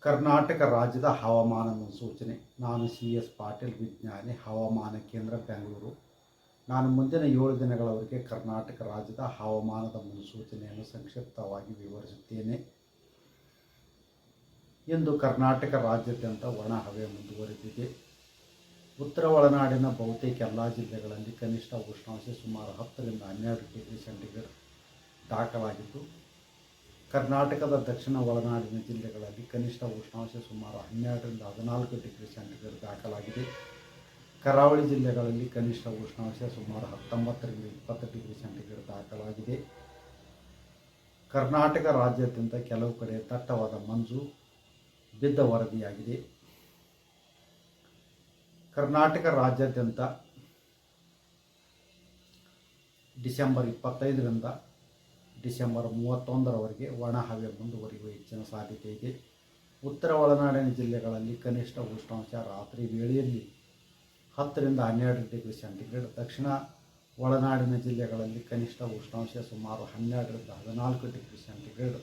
ಕರ್ನಾಟಕ ರಾಜ್ಯದ ಹವಾಮಾನ ಮುನ್ಸೂಚನೆ. ನಾನು CS ಪಾಟೀಲ್, ವಿಜ್ಞಾನಿ, ಹವಾಮಾನ ಕೇಂದ್ರ, ಬೆಂಗಳೂರು. ನಾನು ಮುಂದಿನ 7 ದಿನಗಳವರೆಗೆ ಕರ್ನಾಟಕ ರಾಜ್ಯದ ಹವಾಮಾನದ ಮುನ್ಸೂಚನೆಯನ್ನು ಸಂಕ್ಷಿಪ್ತವಾಗಿ ವಿವರಿಸುತ್ತೇನೆ. ಇಂದು ಕರ್ನಾಟಕ ರಾಜ್ಯಾದ್ಯಂತ ಒಣ ಹವೆ ಮುಂದುವರೆದಿದೆ. ಉತ್ತರ ಒಳನಾಡಿನ ಬಹುತೇಕ ಎಲ್ಲ ಜಿಲ್ಲೆಗಳಲ್ಲಿ ಕನಿಷ್ಠ ಉಷ್ಣಾಂಶ ಸುಮಾರು 10 ರಿಂದ 12 ಡಿಗ್ರಿ ಸೆಂಟಿಗ್ರೇಡ್ ದಾಖಲಾಗಿದ್ದು, ಕರ್ನಾಟಕದ ದಕ್ಷಿಣ ಒಳನಾಡಿನ ಜಿಲ್ಲೆಗಳಲ್ಲಿ ಕನಿಷ್ಠ ಉಷ್ಣಾಂಶ ಸುಮಾರು 12 ರಿಂದ 14 ಡಿಗ್ರಿ ಸೆಂಟಿಗ್ರೇಡ್ ದಾಖಲಾಗಿದೆ. ಕರಾವಳಿ ಜಿಲ್ಲೆಗಳಲ್ಲಿ ಕನಿಷ್ಠ ಉಷ್ಣಾಂಶ ಸುಮಾರು 19 ರಿಂದ 20 ಡಿಗ್ರಿ ಸೆಂಟಿಗ್ರೇಡ್ ದಾಖಲಾಗಿದೆ. ಕರ್ನಾಟಕ ರಾಜ್ಯಾದ್ಯಂತ ಕೆಲವು ಕಡೆ ದಟ್ಟವಾದ ಮಂಜು ಬಿದ್ದ ವರದಿಯಾಗಿದೆ. ಕರ್ನಾಟಕ ರಾಜ್ಯಾದ್ಯಂತ ಡಿಸೆಂಬರ್ 25 ರಿಂದ ಡಿಸೆಂಬರ್ 31ರವರೆಗೆ ಒಣ ಹವೆ ಮುಂದುವರಿಯುವ ಹೆಚ್ಚಿನ ಸಾಧ್ಯತೆ ಇದೆ. ಉತ್ತರ ಒಳನಾಡಿನ ಜಿಲ್ಲೆಗಳಲ್ಲಿ ಕನಿಷ್ಠ ಉಷ್ಣಾಂಶ ರಾತ್ರಿ ವೇಳೆಯಲ್ಲಿ 10 ರಿಂದ 12 ಡಿಗ್ರಿ ಸೆಂಟಿಗ್ರೇಡ್, ದಕ್ಷಿಣ ಒಳನಾಡಿನ ಜಿಲ್ಲೆಗಳಲ್ಲಿ ಕನಿಷ್ಠ ಉಷ್ಣಾಂಶ ಸುಮಾರು 12 ರಿಂದ 14 ಡಿಗ್ರಿ ಸೆಂಟಿಗ್ರೇಡ್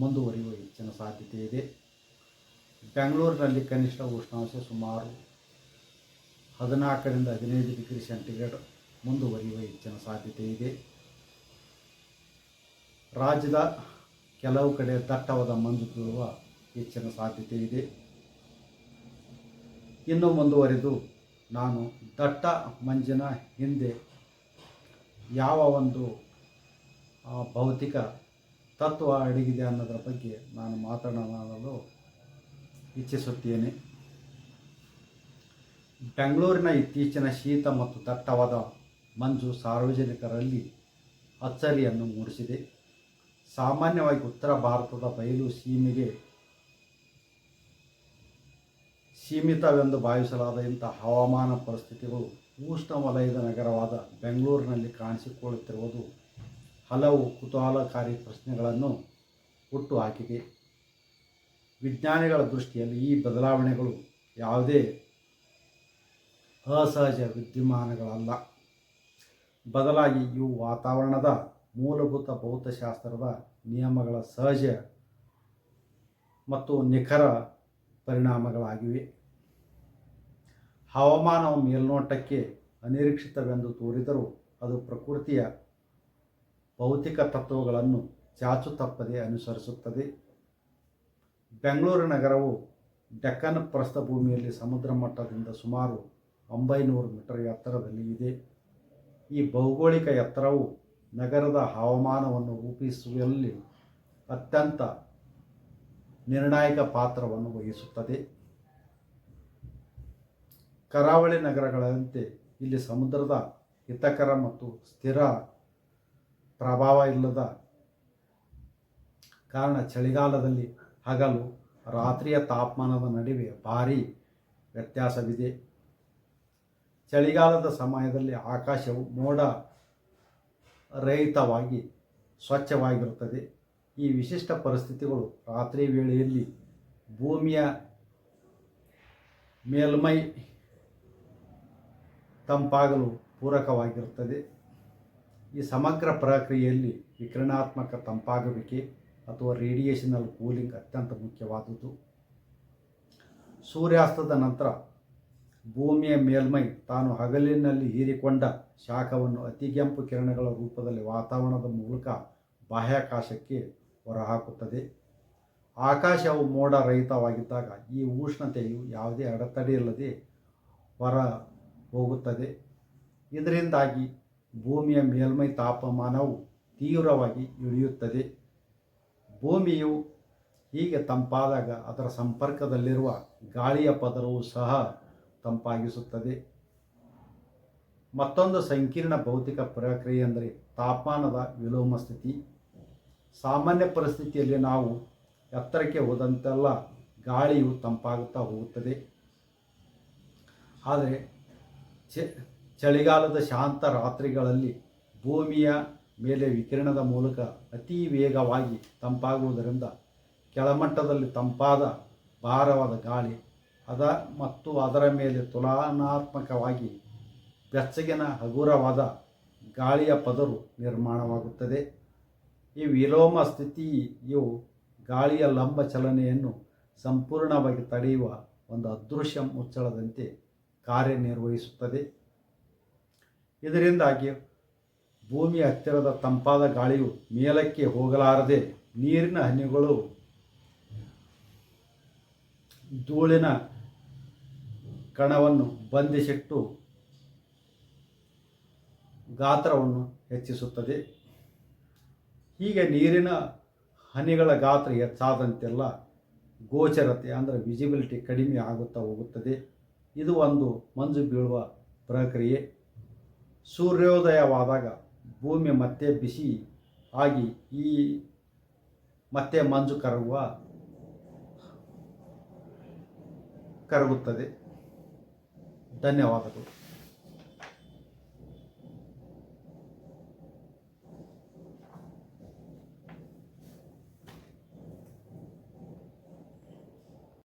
ಮುಂದುವರಿಯುವ ಹೆಚ್ಚಿನ ಸಾಧ್ಯತೆ ಇದೆ. ಬೆಂಗಳೂರಿನಲ್ಲಿ ಕನಿಷ್ಠ ಉಷ್ಣಾಂಶ ಸುಮಾರು 14 ರಿಂದ 15 ಡಿಗ್ರಿ ಸೆಂಟಿಗ್ರೇಡ್ ಮುಂದುವರಿಯುವ ಹೆಚ್ಚಿನ ಸಾಧ್ಯತೆ ಇದೆ. ರಾಜ್ಯದ ಕೆಲವು ಕಡೆ ದಟ್ಟವಾದ ಮಂಜು ಬೀಳುವ ಹೆಚ್ಚಿನ ಸಾಧ್ಯತೆ ಇದೆ. ಇನ್ನು ಮುಂದುವರೆದು ನಾನು ದಟ್ಟ ಮಂಜಿನ ಹಿಂದೆ ಯಾವ ಒಂದು ಭೌತಿಕ ತತ್ವ ಅಡಗಿದೆ ಅನ್ನೋದರ ಬಗ್ಗೆ ನಾನು ಮಾತನಾಡಲು ಇಚ್ಛಿಸುತ್ತೇನೆ. ಬೆಂಗಳೂರಿನ ಇತ್ತೀಚಿನ ಶೀತ ಮತ್ತು ದಟ್ಟವಾದ ಮಂಜು ಸಾರ್ವಜನಿಕರಲ್ಲಿ ಅಚ್ಚರಿಯನ್ನು ಮೂಡಿಸಿದೆ. ಸಾಮಾನ್ಯವಾಗಿ ಉತ್ತರ ಭಾರತದ ಬಯಲು ಸೀಮೆಗೆ ಸೀಮಿತವೆಂದು ಭಾವಿಸಲಾದ ಇಂತಹ ಹವಾಮಾನ ಪರಿಸ್ಥಿತಿಗಳು ಉಷ್ಣವಲಯದ ನಗರವಾದ ಬೆಂಗಳೂರಿನಲ್ಲಿ ಕಾಣಿಸಿಕೊಳ್ಳುತ್ತಿರುವುದು ಹಲವು ಕುತೂಹಲಕಾರಿ ಪ್ರಶ್ನೆಗಳನ್ನು ಹುಟ್ಟುಹಾಕಿದೆ. ವಿಜ್ಞಾನಿಗಳ ದೃಷ್ಟಿಯಲ್ಲಿ ಈ ಬದಲಾವಣೆಗಳು ಯಾವುದೇ ಅಸಹಜ ವಿದ್ಯಮಾನಗಳಲ್ಲ. ಬದಲಾಗಿ ಇವು ವಾತಾವರಣದ ಮೂಲಭೂತ ಭೌತಶಾಸ್ತ್ರದ ನಿಯಮಗಳ ಸಹಜ ಮತ್ತು ನಿಖರ ಪರಿಣಾಮಗಳಾಗಿವೆ. ಹವಾಮಾನವು ಮೇಲ್ನೋಟಕ್ಕೆ ಅನಿರೀಕ್ಷಿತವೆಂದು ತೋರಿದರೂ ಅದು ಪ್ರಕೃತಿಯ ಭೌತಿಕ ತತ್ವಗಳನ್ನು ಚಾಚು ತಪ್ಪದೆ ಅನುಸರಿಸುತ್ತದೆ. ಬೆಂಗಳೂರು ನಗರವು ಡೆಕ್ಕನ್ ಪ್ರಸ್ಥಭೂಮಿಯಲ್ಲಿ ಸಮುದ್ರ ಮಟ್ಟದಿಂದ ಸುಮಾರು 900 ಮೀಟರ್ ಎತ್ತರದಲ್ಲಿ ಇದೆ. ಈ ಭೌಗೋಳಿಕ ಎತ್ತರವು ನಗರದ ಹವಾಮಾನವನ್ನು ರೂಪಿಸುವಲ್ಲಿ ಅತ್ಯಂತ ನಿರ್ಣಾಯಕ ಪಾತ್ರವನ್ನು ವಹಿಸುತ್ತದೆ. ಕರಾವಳಿ ನಗರಗಳಂತೆ ಇಲ್ಲಿ ಸಮುದ್ರದ ಹಿತಕರ ಮತ್ತು ಸ್ಥಿರ ಪ್ರಭಾವ ಇಲ್ಲದ ಕಾರಣ ಚಳಿಗಾಲದಲ್ಲಿ ಹಗಲು ರಾತ್ರಿಯ ತಾಪಮಾನದ ನಡುವೆ ಭಾರೀ ವ್ಯತ್ಯಾಸವಿದೆ. ಚಳಿಗಾಲದ ಸಮಯದಲ್ಲಿ ಆಕಾಶವು ಮೋಡ ರಹಿತವಾಗಿ ಸ್ವಚ್ಛವಾಗಿರುತ್ತದೆ. ಈ ವಿಶಿಷ್ಟ ಪರಿಸ್ಥಿತಿಗಳು ರಾತ್ರಿ ವೇಳೆಯಲ್ಲಿ ಭೂಮಿಯ ಮೇಲ್ಮೈ ತಂಪಾಗಲು ಪೂರಕವಾಗಿರುತ್ತದೆ. ಈ ಸಮಗ್ರ ಪ್ರಕ್ರಿಯೆಯಲ್ಲಿ ವಿಕಿರಣಾತ್ಮಕ ತಂಪಾಗುವಿಕೆ ಅಥವಾ ರೇಡಿಯೇಷನಲ್ ಕೂಲಿಂಗ್ ಅತ್ಯಂತ ಮುಖ್ಯವಾದುದು. ಸೂರ್ಯಾಸ್ತದ ನಂತರ ಭೂಮಿಯ ಮೇಲ್ಮೈ ತಾನು ಹಗಲಿನಲ್ಲಿ ಹೀರಿಕೊಂಡ ಶಾಖವನ್ನು ಅತಿಗೆಂಪು ಕಿರಣಗಳ ರೂಪದಲ್ಲಿ ವಾತಾವರಣದ ಮೂಲಕ ಬಾಹ್ಯಾಕಾಶಕ್ಕೆ ಹೊರಹಾಕುತ್ತದೆ. ಆಕಾಶವು ಮೋಡ ರಹಿತವಾಗಿದ್ದಾಗ ಈ ಉಷ್ಣತೆಯು ಯಾವುದೇ ಅಡೆತಡೆಯಿಲ್ಲದೆ ಹೊರ ಹೋಗುತ್ತದೆ. ಇದರಿಂದಾಗಿ ಭೂಮಿಯ ಮೇಲ್ಮೈ ತಾಪಮಾನವು ತೀವ್ರವಾಗಿ ಇಳಿಯುತ್ತದೆ. ಭೂಮಿಯು ಹೀಗೆ ತಂಪಾದಾಗ ಅದರ ಸಂಪರ್ಕದಲ್ಲಿರುವ ಗಾಳಿಯ ಪದರವು ಸಹ ತಂಪಾಗಿಸುತ್ತದೆ. ಮತ್ತೊಂದು ಸಂಕೀರ್ಣ ಭೌತಿಕ ಪ್ರಕ್ರಿಯೆ ಎಂದರೆ ತಾಪಮಾನದ ವಿಲೋಮ ಸ್ಥಿತಿ. ಸಾಮಾನ್ಯ ಪರಿಸ್ಥಿತಿಯಲ್ಲಿ ನಾವು ಎತ್ತರಕ್ಕೆ ಹೋದಂತೆಲ್ಲ ಗಾಳಿಯು ತಂಪಾಗುತ್ತಾ ಹೋಗುತ್ತದೆ. ಆದರೆ ಚಳಿಗಾಲದ ಶಾಂತ ರಾತ್ರಿಗಳಲ್ಲಿ ಭೂಮಿಯ ಮೇಲೆ ವಿಕಿರಣದ ಮೂಲಕ ಅತಿ ವೇಗವಾಗಿ ತಂಪಾಗುವುದರಿಂದ ಕೆಳಮಟ್ಟದಲ್ಲಿ ತಂಪಾದ ಭಾರವಾದ ಗಾಳಿ ಮತ್ತು ಅದರ ಮೇಲೆ ತುಲನಾತ್ಮಕವಾಗಿ ಬೆಚ್ಚಗಿನ ಹಗುರವಾದ ಗಾಳಿಯ ಪದರು ನಿರ್ಮಾಣವಾಗುತ್ತದೆ. ಈ ವಿಲೋಮ ಸ್ಥಿತಿಯು ಗಾಳಿಯ ಲಂಬ ಚಲನೆಯನ್ನು ಸಂಪೂರ್ಣವಾಗಿ ತಡೆಯುವ ಒಂದು ಅದೃಶ್ಯ ಮುಚ್ಚಳದಂತೆ ಕಾರ್ಯನಿರ್ವಹಿಸುತ್ತದೆ. ಇದರಿಂದಾಗಿ ಭೂಮಿಯ ಹತ್ತಿರದ ತಂಪಾದ ಗಾಳಿಯು ಮೇಲಕ್ಕೆ ಹೋಗಲಾರದೆ ನೀರಿನ ಹನಿಗಳು ಧೂಳಿನ ಕಣವನ್ನು ಬಂಧಿಸಿಟ್ಟು ಗಾತ್ರವನ್ನು ಹೆಚ್ಚಿಸುತ್ತದೆ. ಹೀಗೆ ನೀರಿನ ಹನಿಗಳ ಗಾತ್ರ ಹೆಚ್ಚಾದಂತೆಲ್ಲ ಗೋಚರತೆ ಅಂದರೆ ವಿಸಿಬಿಲಿಟಿ ಕಡಿಮೆ ಆಗುತ್ತಾ ಹೋಗುತ್ತದೆ. ಇದು ಒಂದು ಮಂಜು ಬೀಳುವ ಪ್ರಕ್ರಿಯೆ. ಸೂರ್ಯೋದಯವಾದಾಗ ಭೂಮಿ ಮತ್ತೆ ಬಿಸಿ ಆಗಿ ಮತ್ತೆ ಮಂಜು ಕರಗುತ್ತದೆ. ಧನ್ಯವಾದಗಳು.